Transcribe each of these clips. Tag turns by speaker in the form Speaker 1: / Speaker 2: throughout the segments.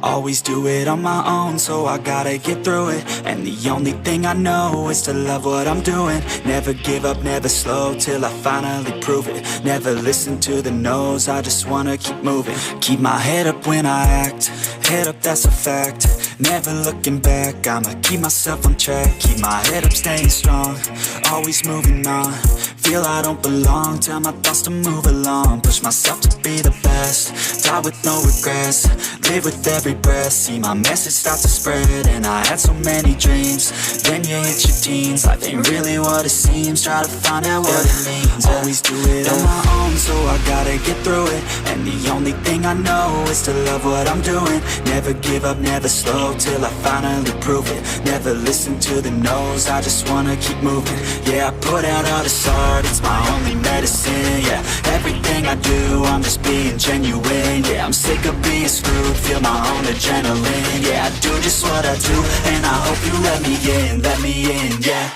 Speaker 1: Always do it on my own, so I gotta get through it. And the only thing I know is to love what I'm doing. Never give up, never slow, till I finally prove it. Never listen to the no's, I just wanna keep moving. Keep my head up when I act, head up, that's a fact. Never looking back, I'ma keep myself on track. Keep my head up, staying strong, always moving on. Feel I don't belong, tell my thoughts to move along. Push myself to be the best, die with no regrets. Live with every breath, see my message start to spread. And I had so many dreams, then you hit your teens. Life ain't really what it seems, try to find out what it means. Always do it on my own, so I gotta get through it. And the only thing I know is to love what I'm doing. Never give up, never slow, till I finally prove it. Never listen to the no's, I just wanna keep moving. Yeah, I put out all this art, it's my only medicine. Yeah, everything I do, I'm just being genuine. Yeah, I'm sick of being screwed, feel my own adrenaline. Yeah, I do just what I do, and I hope you let me in, yeah.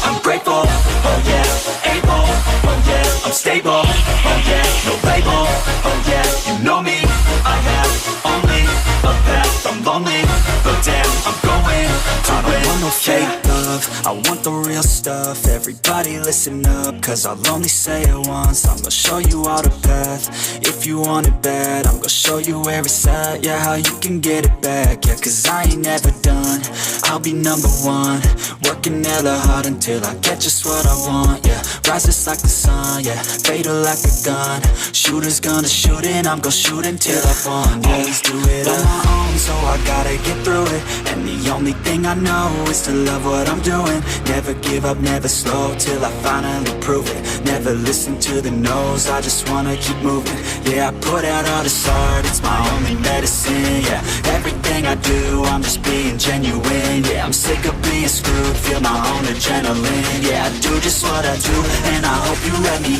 Speaker 1: I'm grateful, oh yeah, able, oh yeah, I'm stable, oh yeah, no label, oh yeah, you know me, I have only a path, I'm lonely, but damn, I'm going to win. I don't want no fake love, I want the real stuff. Everybody listen up, cause I'll only say it once. I'm gonna show you all the path, if you want it bad. I'm gonna show you where it's at, yeah, how you can get it back. Yeah, cause I ain't never done, I'll be number one. Working hella hard until I get just what I want, yeah. Rises like the sun, yeah, fatal like a gun. Shooter's gonna shoot and I'm gonna shoot until I've won, yeah. Always do it on my own, so I gotta get through it. And the only thing I know is to love what I'm doing. Never give up, never slow, till I finally prove it. Never listen to the no's, I just wanna keep moving. Yeah, I put out all this art, it's my only medicine. Yeah, everything I do, I'm just being genuine. Yeah, I'm sick of being screwed, feel my own adrenaline. Yeah, I do just what I do, and I hope you let me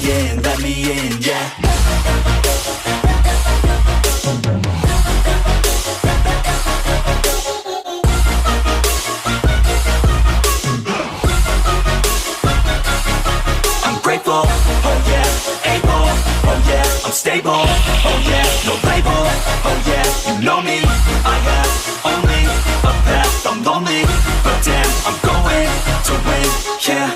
Speaker 1: in, yeah. Oh yeah, able, oh yeah, I'm stable, oh yeah, no label, oh yeah, you know me, I have only a path, I'm lonely, but damn, I'm going to win, yeah.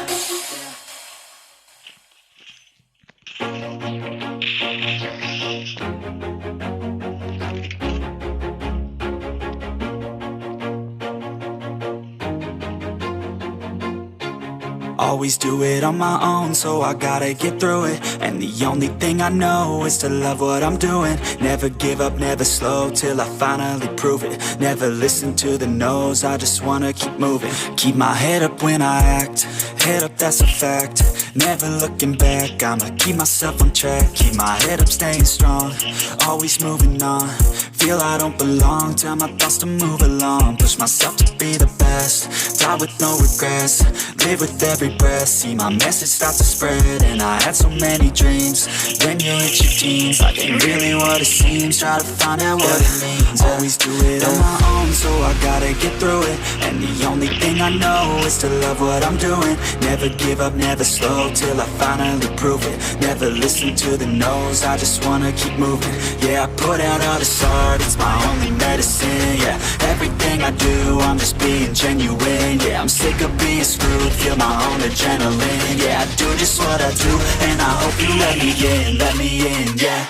Speaker 1: Always do it on my own, so I gotta get through it. And the only thing I know is to love what I'm doing. Never give up, never slow, till I finally prove it. Never listen to the no's, I just wanna keep moving. Keep my head up when I act, head up, that's a fact. Never looking back, I'ma keep myself on track. Keep my head up, staying strong, always moving on. Feel I don't belong, tell my thoughts to move along. Push myself to be the best, die with no regrets. Live with every breath, see my message start to spread. And I had so many dreams, then you hit your teens. Life ain't really what it seems, try to find out what it means. Always do it on my own, so I gotta get through it. And the only thing I know is to love what I'm doing. Never give up, never slow, till I finally prove it. Never listen to the no's, I just wanna keep moving. Yeah, I put out all this art, it's my only medicine. Yeah, everything I do, I'm just being genuine. Yeah, I'm sick of being screwed, feel my own adrenaline. Yeah, I do just what I do, and I hope you let me in, yeah.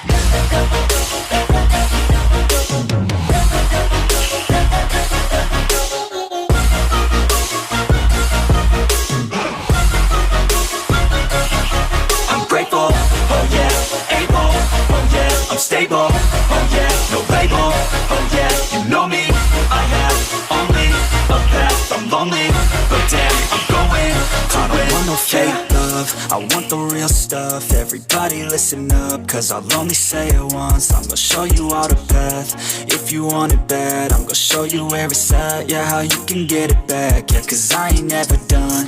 Speaker 1: I'm stable, oh yeah, no label, oh yeah, you know me, I have only a path, I'm lonely, but damn, I'm going to win. I don't want no fake love, I want the real stuff. Everybody listen up, cause I'll only say it once. I'm gonna show you all the path, if you want it bad. I'm gonna show you where it's at, yeah, how you can get it back. Yeah, cause I ain't never done,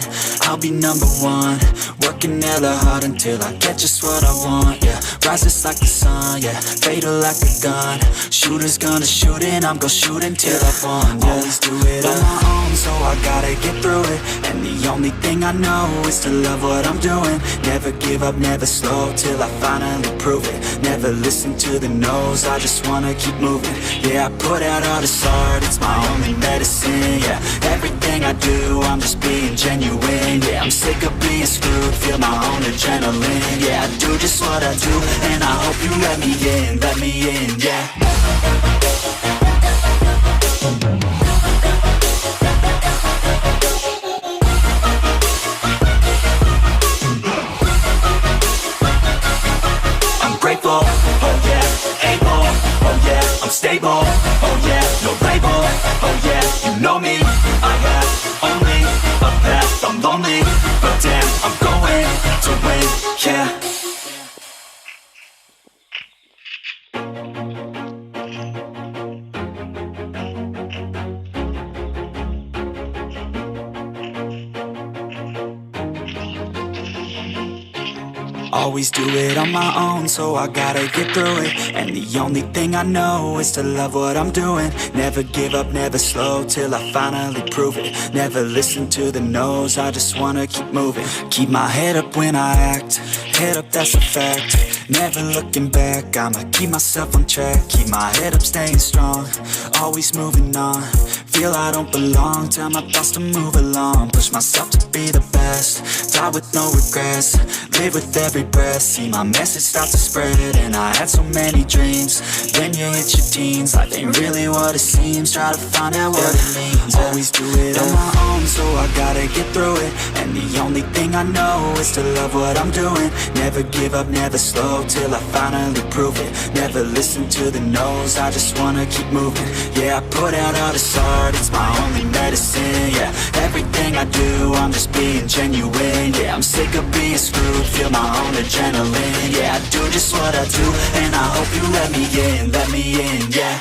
Speaker 1: I'll be number one, working hella hard until I get just what I want, yeah. Rises like the sun, yeah, fatal like a gun. Shooters gonna shoot and I'm gonna shoot until I've won, yeah. Always do it on my own, so I gotta get through it. And the only thing I know is to love what I'm doing. Never give up, never slow, till I finally prove it. Never listen to the no's, I just wanna keep moving. Yeah, I put out all this art, it's my only medicine, yeah. Everything I do, I'm just being genuine, yeah. I'm sick of being screwed, feel my own adrenaline, yeah. I do just what I do, and I hope you let me in, yeah. Grateful, oh yeah, able, oh yeah, I'm stable, oh yeah, no label, oh yeah, you know me, I have only a path, I'm lonely, but damn, I'm going to win, yeah. Always do it on my own, so I gotta get through it. And the only thing I know is to love what I'm doing. Never give up, never slow, till I finally prove it. Never listen to the no's, I just wanna keep moving. Keep my head up when I act, head up, that's a fact. Never looking back, I'ma keep myself on track. Keep my head up, staying strong, always moving on. Feel I don't belong, tell my thoughts to move along. Push myself to be the best, die with no regrets. Live with every breath, see my message start to spread. And I had so many dreams, then you hit your teens. Life ain't really what it seems, try to find out what it means. Always do it on my own, so I gotta get through it. And the only thing I know is to love what I'm doing. Never give up, never slow, till I finally prove it. Never listen to the no's, I just wanna keep moving. Yeah, I put out all this art, it's my only medicine, yeah. Everything I do, I'm just being genuine, yeah. I'm sick of being screwed, feel my own adrenaline, yeah. I do just what I do, and I hope you let me in, yeah.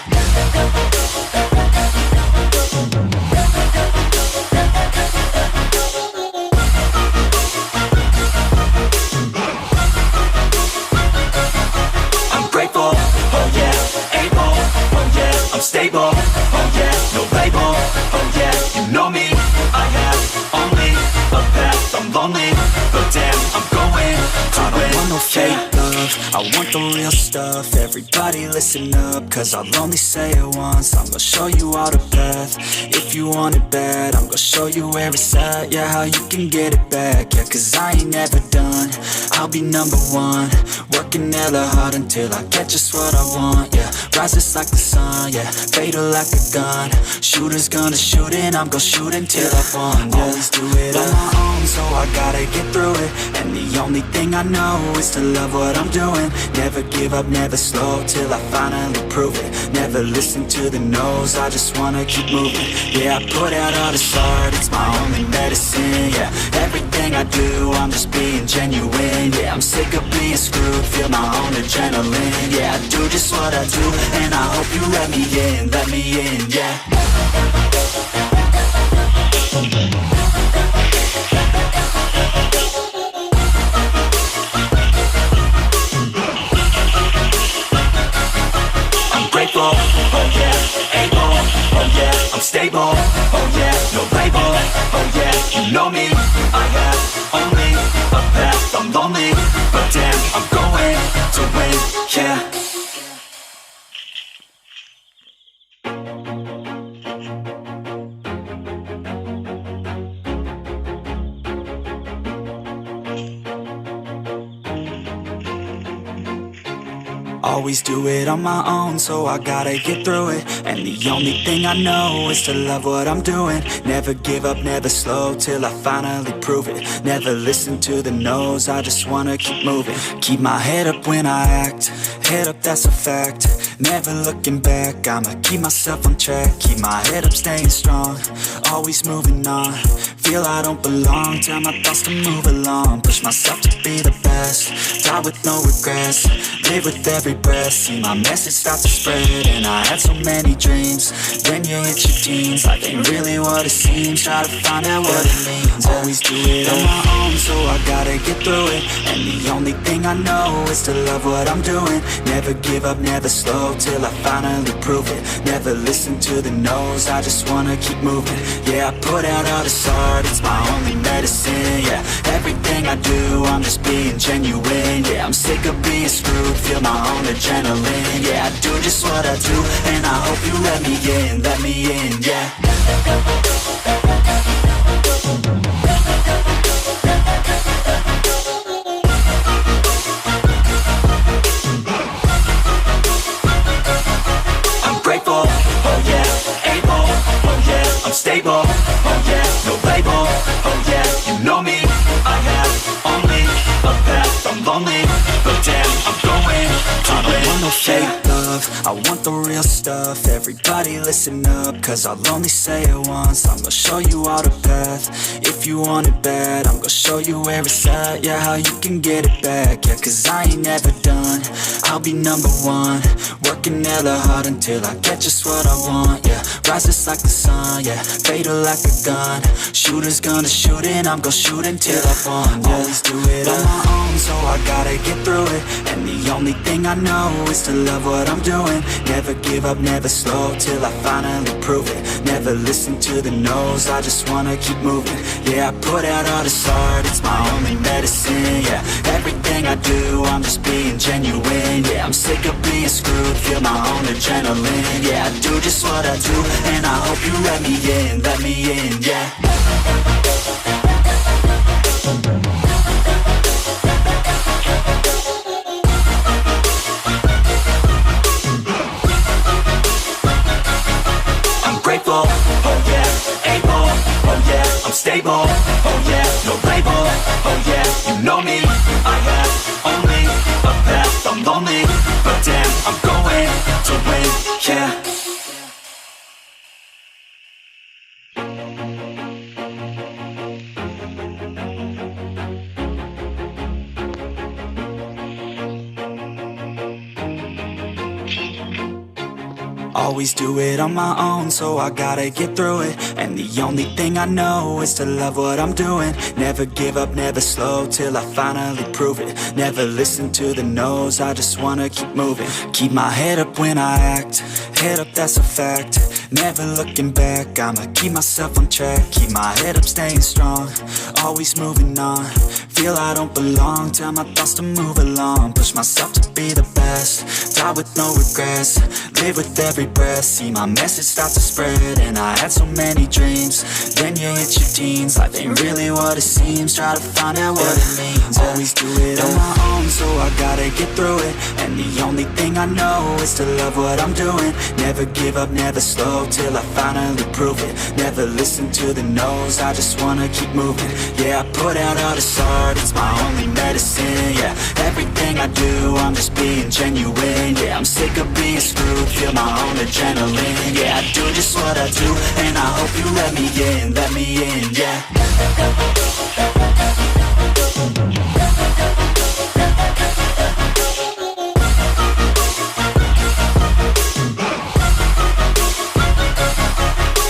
Speaker 1: I'm grateful, oh yeah, able, oh yeah, I'm stable, oh yeah, no label, oh yeah, you know me, I have only a path, I'm lonely, but damn, I'm going to win. I don't want no fake love, I want the real stuff. Everybody listen up, cause I'll only say it once. I'm gonna show you all the path, if you want it bad. I'm gonna show you where it's at, yeah, how you can get it back. Yeah, cause I ain't never done, I'll be number one. Working hella hard until I get just what I want, yeah. Rises like the sun, yeah, fatal like a gun. Shooters gonna shoot and I'm gonna shoot until I've won, yeah. Always do it on my own, so I gotta get through it. And the only thing I know is to love what I'm doing. Never give up, never slow, till I finally prove it. Never listen to the no's, I just wanna keep moving. Yeah, I put out all this art, it's my only medicine, yeah. Everything I do, I'm just being genuine, yeah. I'm sick of being screwed, feel my own adrenaline, yeah. I do just what I do, and I hope you let me in, yeah. I'm grateful, oh yeah, able, oh yeah, I'm stable, oh yeah, no label, oh yeah, you know me, I have only a path, I'm lonely, but damn, I'm going to win, yeah. Always do it on my own, so I gotta get through it. And the only thing I know is to love what I'm doing. Never give up, never slow, till I finally prove it. Never listen to the no's, I just wanna keep moving. Keep my head up when I act, head up, that's a fact. Never looking back, I'ma keep myself on track. Keep my head up, staying strong, always moving on. Feel I don't belong, tell my thoughts to move along. Push myself to be the best, die with no regrets. live with every breath. See my message start to spread, and I had so many dreams. Then you hit your teens, life ain't really what it seems. Try to find out what it means. Always do it on my own, so I gotta get through it. And the only thing I know is to love what I'm doing. Never give up, never slow, till I finally prove it. Never listen to the no's, I just wanna keep moving. Yeah, I put out all this art, it's my only medicine. Yeah, everything I do, I'm just being genuine. Yeah, I'm sick of being screwed, feel my own adrenaline. Yeah, I do just what I do, and I hope you let me in, yeah. I'm grateful, oh yeah, able, oh yeah, I'm stable, oh yeah, no label, oh yeah, you know me, I have only a path, I'm lonely, but damn, I'm going to win. I don't want no fake love, I want the real stuff. Everybody listen up, cause I'll only say it once. I'm gonna show you all the path, if you want it bad. I'm gonna show you where it's at, yeah, how you can get it back. Yeah, cause I ain't never done, I'll be number one. Working hella hard until I get just what I want, yeah. Rises like the sun, yeah, fatal like a gun. Shooters gonna shoot and I'm gonna shoot until I won, yeah. Always do it on my own, so I gotta get through it. And the only thing I know is to love what I'm doing. Never give up, never slow, till I finally prove it. Never listen to the no's, I just wanna keep moving. Yeah, I put out all this art, it's my only medicine. Yeah, everything I do, I'm just being genuine. Yeah, I'm sick of being screwed, feel my own adrenaline. Yeah, I do just what I do, and I hope you let me in, yeah. Grateful, oh yeah, able, oh yeah, I'm stable, oh yeah, no label, oh yeah, you know me, I have only a path, I'm lonely, but damn, I'm going to win, yeah. Always do it on my own, so I gotta get through it. And the only thing I know is to love what I'm doing. Never give up, never slow, till I finally prove it. Never listen to the no's, I just wanna keep moving. Keep my head up when I act, head up, that's a fact. Never looking back, I'ma keep myself on track. Keep my head up, staying strong, always moving on. Feel I don't belong, tell my thoughts to move along. Push myself to be the best, die with no regrets. Live with every breath, see my message start to spread. And I had so many dreams, then you hit your teens. Life ain't really what it seems, try to find out what it means. Always do it on my own, so I gotta get through it. And the only thing I know is to love what I'm doing. Never give up, never slow, till I finally prove it. Never listen to the no's, I just wanna keep moving. Yeah, I put out all this art, it's my only medicine. Yeah, everything I do, I'm just being genuine. Yeah, I'm sick of being screwed, feel my own adrenaline. Yeah, I do just what I do, and I hope you let me in, yeah.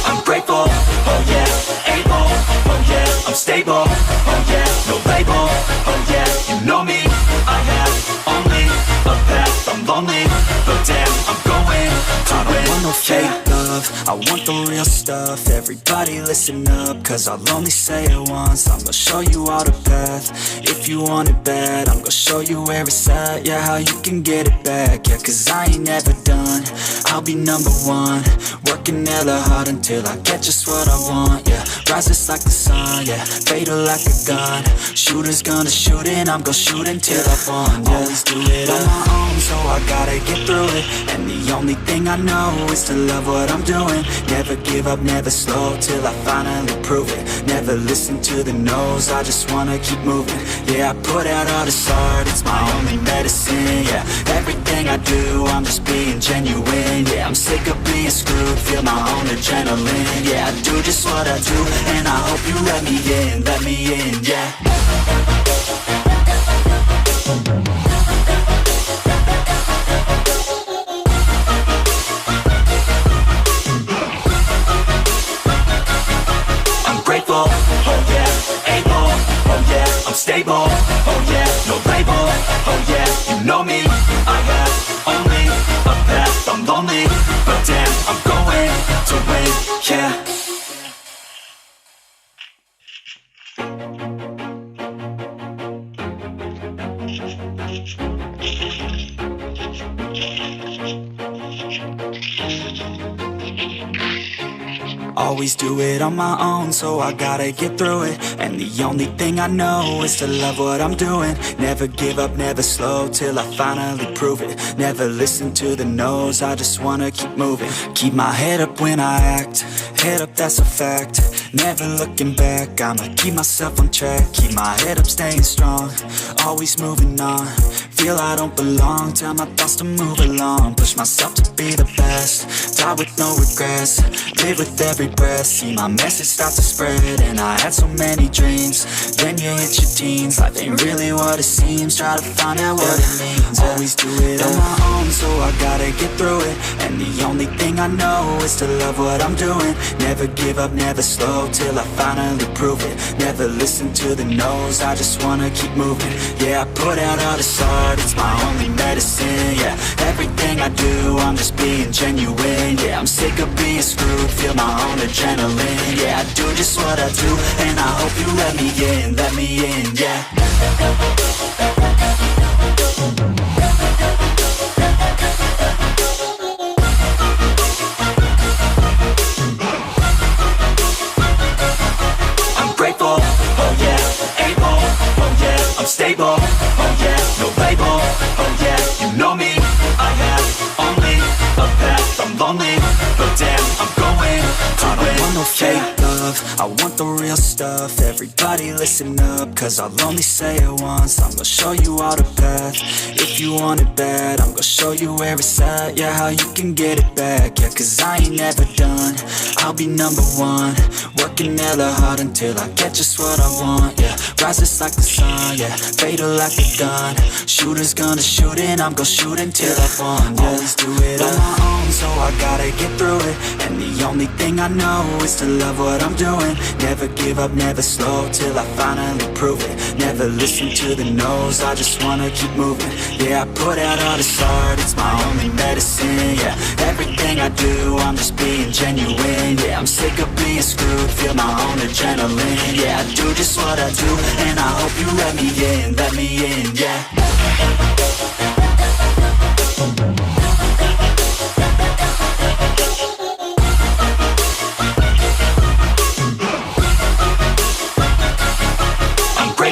Speaker 1: I'm grateful, oh yeah, able, oh yeah, I'm stable, oh yeah, no label, oh yeah, you know me, I have only a path, I'm lonely, but damn, I'm going to win. I don't want no fake love, I want the real stuff. Everybody listen up, cause I'll only say it once. I'm gonna show you all the path, if you want it bad. I'm gonna show you where it's at, yeah, how you can get it back. Yeah, cause I ain't never done, I'll be number one. Working hella hard until I get just what I want, yeah. Rises like the sun, yeah, fatal like a gun. Shooters gonna shoot and I'm gonna shoot until I won, yeah. Always do it on my own, so I gotta get through it. And the only thing I know is to love what I'm doing. Never give up, never slow, till I finally prove it. Never listen to the no's, I just wanna keep moving. Yeah, I put out all this art, it's my only medicine. Yeah, everything I do, I'm just being genuine. Yeah, I'm sick of being screwed, feel my own adrenaline. Yeah, I do just what I do, and I hope you let me in, yeah. Always do it on my own, so I gotta get through it. And the only thing I know is to love what I'm doing. Never give up, never slow, till I finally prove it. Never listen to the no's, I just wanna keep moving. Keep my head up when I act, head up, that's a fact. Never looking back, I'ma keep myself on track. Keep my head up, staying strong, always moving on. Feel I don't belong, tell my thoughts to move along. Push myself to be the best, die with no regrets. Live with every breath, see my message start to spread. And I had so many dreams, then you hit your teens. Life ain't really what it seems, try to find out what it means. Always do it on my own, so I gotta get through it. And the only thing I know is to love what I'm doing. Never give up, never slow, till I finally prove it. Never listen to the no's, I just wanna keep moving. Yeah, I put out all this art, it's my only medicine. Yeah, everything I do, I'm just being genuine. Yeah, I'm sick of being screwed, feel my own adrenaline. Yeah, I do just what I do, and I hope you let me in, yeah. I'm grateful, oh yeah, able, oh yeah, I'm stable, oh yeah, no label, oh yeah, you know me, I have only a path, I'm lonely, but damn, I'm going to win. I don't want no fake love, I want the real stuff. Everybody listen up, cause I'll only say it once. I'm gonna show you all the path, if you want it bad. I'm gonna show you where it's at, yeah, how you can get it back. Yeah, cause I ain't never done, I'll be number one. Working hella hard until I get just what I want, yeah. Rises like the sun, yeah, fatal like the gun. Shooters gonna shoot and I'm gonna shoot until I won, yeah. Always do it on my own, so I gotta get through it. And the only thing I know is to love what I'm doing. Never give up, never slow, till I finally prove it. Never listen to the no's, I just wanna keep moving. Yeah, I put out all this art, it's my only medicine. Yeah, everything I do, I'm just being genuine. Yeah, I'm sick of being screwed, feel my own adrenaline. Yeah, I do just what I do, and I hope you let me in, yeah.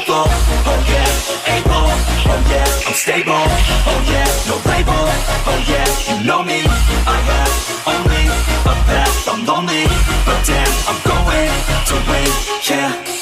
Speaker 1: Oh yeah, able, oh yeah, I'm stable, oh yeah, no label, oh yeah, you know me, I have only a path, I'm lonely, but damn, I'm going to win, yeah.